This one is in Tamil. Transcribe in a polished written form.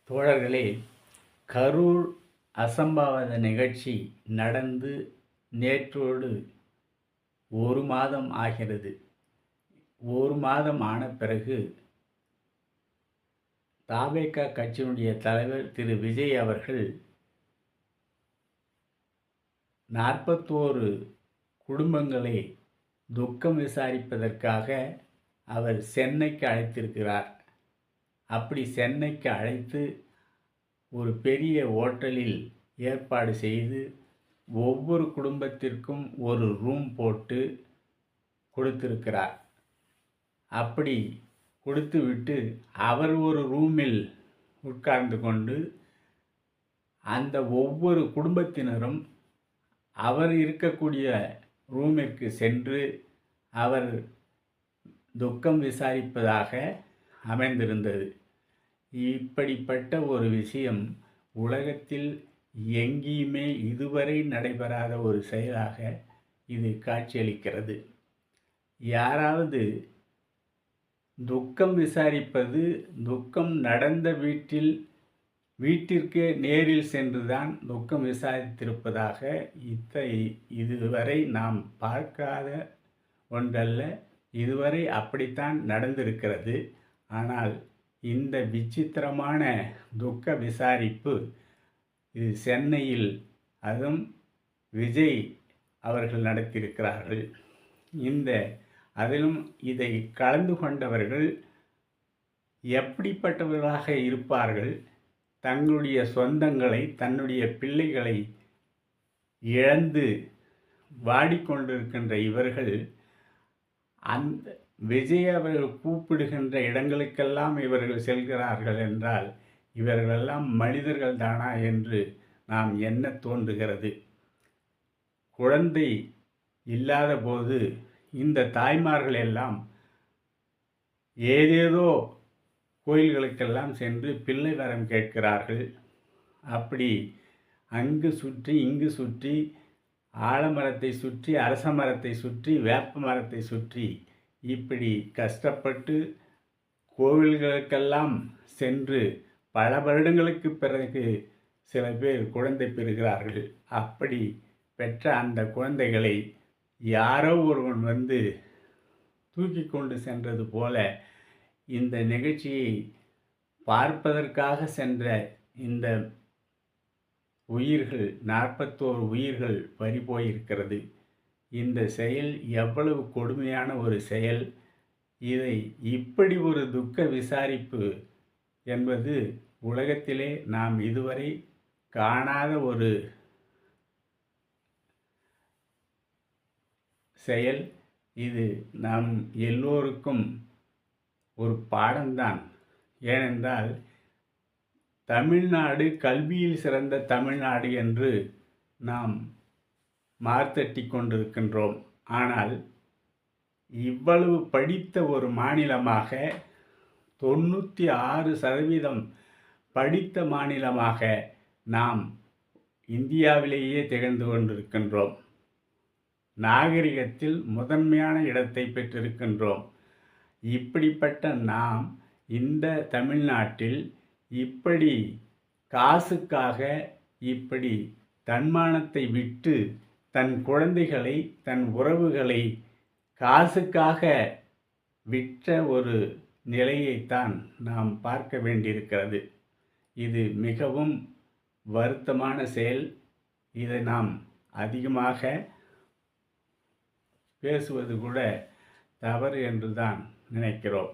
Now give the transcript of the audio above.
தோழர்களே, கரூர் அசம்பாவித நிகழ்ச்சி நடந்து நேற்றோடு 1 மாதம் ஆகிறது. 1 மாதம் ஆன பிறகு தவேக கட்சியினுடைய தலைவர் திரு விஜய் அவர்கள் 41 குடும்பங்களை துக்கம் விசாரிப்பதற்காக அவர் சென்னைக்கு அழைத்திருக்கிறார். அப்படி சென்னைக்கு அழைத்து ஒரு பெரிய ஓட்டலில் ஏற்பாடு செய்து ஒவ்வொரு குடும்பத்திற்கும் ஒரு ரூம் போட்டு கொடுத்திருக்கிறார். அப்படி கொடுத்துவிட்டு அவர் ஒரு ரூமில் உட்கார்ந்து கொண்டு அந்த ஒவ்வொரு குடும்பத்தினரும் அவர் இருக்கக்கூடிய ரூமிற்கு சென்று அவர் துக்கம் விசாரிப்பதாக அமைந்திருந்தது. இப்படிப்பட்ட ஒரு விஷயம் உலகத்தில் எங்கேயுமே இதுவரை நடைபெறாத ஒரு செயலாக இது காட்சியளிக்கிறது. யாராவது துக்கம் விசாரிப்பது, துக்கம் நடந்த வீட்டிற்கே நேரில் சென்றுதான் துக்கம் விசாரித்திருப்பதாக இதுவரை நாம் பார்க்காத ஒன்றல்ல. இதுவரை அப்படித்தான் நடந்திருக்கிறது. ஆனால் இந்த விசித்திரமான துக்க விசாரிப்பு இது சென்னையில், அதுவும் விஜய் அவர்கள் நடத்தியிருக்கிறார்கள். அதிலும் இதை கலந்து கொண்டவர்கள் எப்படிப்பட்டவர்களாக இருப்பார்கள்? தங்களுடைய சொந்தங்களை, தன்னுடைய பிள்ளைகளை இழந்து வாடிக்கொண்டிருக்கின்ற இவர்கள் அந்த விஜய் அவர்கள் கூப்பிடுகின்ற இடங்களுக்கெல்லாம் இவர்கள் செல்கிறார்கள் என்றால் இவர்களெல்லாம் மனிதர்கள் தானா என்று நாம் எண்ண தோன்றுகிறது. குழந்தை இல்லாத போது இந்த தாய்மார்கள் எல்லாம் ஏதேதோ கோயில்களுக்கெல்லாம் சென்று பிள்ளை வரம் கேட்கிறார்கள். அப்படி அங்கு சுற்றி இங்கு சுற்றி, ஆலமரத்தை சுற்றி, அரச மரத்தை சுற்றி, வேப்ப மரத்தை சுற்றி, இப்படி கஷ்டப்பட்டு கோவில்களுக்கெல்லாம் சென்று பல வருடங்களுக்கு பிறகு சில பேர் குழந்தை பெறுகிறார்கள். அப்படி பெற்ற அந்த குழந்தைகளை யாரோ ஒருவன் வந்து தூக்கி கொண்டு சென்றது போல இந்த நிகழ்ச்சியை பார்ப்பதற்காக சென்ற இந்த உயிர்கள், 41 உயிர்கள் பறிபோயிருக்கிறது. இந்த செயல் எவ்வளவு கொடுமையான ஒரு செயல்! இதை இப்படி ஒரு துக்க விசாரிப்பு என்பது உலகத்திலே நாம் இதுவரை காணாத ஒரு செயல். இது நம் எல்லோருக்கும் ஒரு பாடம்தான். ஏனென்றால் தமிழ்நாடு கல்வியில் சிறந்த தமிழ்நாடு என்று நாம் மார்த்தட்டி கொண்டிருக்கின்றோம். ஆனால் இவ்வளவு படித்த ஒரு மாநிலமாக, 96% படித்த மாநிலமாக நாம் இந்தியாவிலேயே திகழ்ந்து கொண்டிருக்கின்றோம். நாகரிகத்தில் முதன்மையான இடத்தை பெற்றிருக்கின்றோம். இப்படிப்பட்ட நாம் இந்த தமிழ்நாட்டில் இப்படி காசுக்காக, இப்படி தன்மானத்தை விட்டு தன் குழந்தைகளை, தன் உறவுகளை காசுக்காக விற்ற ஒரு நிலையைத்தான் நாம் பார்க்க வேண்டியிருக்கிறது. இது மிகவும் வருத்தமான செயல். இதை நாம் அதிகமாக பேசுவது கூட தவறு என்று தான் நினைக்கிறோம்.